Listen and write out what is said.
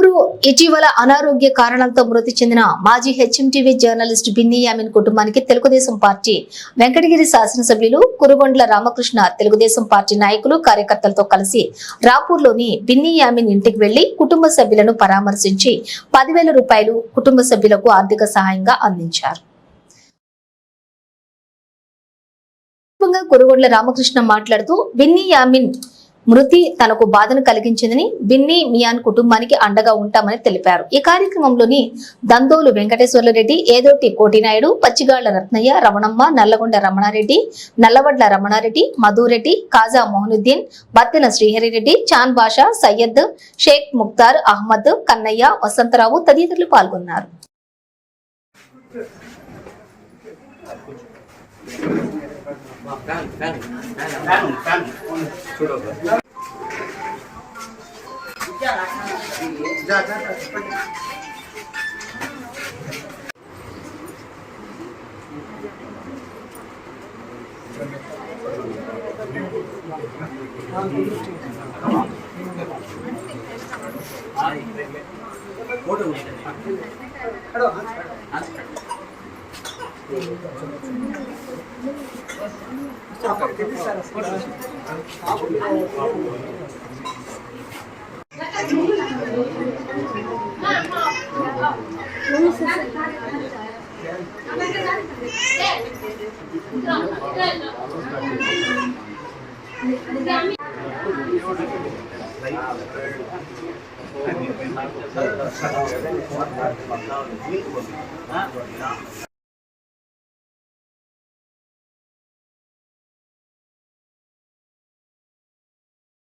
కారుమూరు ఇటీవల అనారోగ్య కారణాలతో మృతి చెందిన మాజీ హెచ్ఎంటీవీ జర్నలిస్ట్ బిన్నీ యామిన్ కుటుంబానికి తెలుగుదేశం పార్టీ వెంకటగిరి శాసనసభ్యులు కురుగొండ్ల రామకృష్ణ తెలుగుదేశం పార్టీ నాయకులు కార్యకర్తలతో కలిసి రాపూర్లోని బిన్నీ యామిన్ ఇంటికి వెళ్లి కుటుంబ సభ్యులను పరామర్శించి 10,000 రూపాయలు కుటుంబ సభ్యులకు ఆర్థిక సహాయంగా అందించారు. కురుగొండ్ల రామకృష్ణ మాట్లాడుతూ బిన్నీ యామిన్ మృతి తనకు బాధను కలిగించిందని బిన్నీ మియాన్ కుటుంబానికి అండగా ఉంటామని తెలిపారు. ఈ కార్యక్రమంలోని దందోలు వెంకటేశ్వర్లరెడ్డి, ఏదోటి కోటినాయుడు, పచ్చిగాళ్ల రత్నయ్య, రమణమ్మ, నల్లగొండ రమణారెడ్డి, నల్లవడ్ల రమణారెడ్డి, మధురెడ్డి, కాజా మోహనుద్దీన్, బత్తెన శ్రీహరిరెడ్డి, చాన్ బాషా, సయ్యద్, షేక్ ముక్తార్ అహ్మద్, కన్నయ్య, వసంతరావు తదితరులు పాల్గొన్నారు.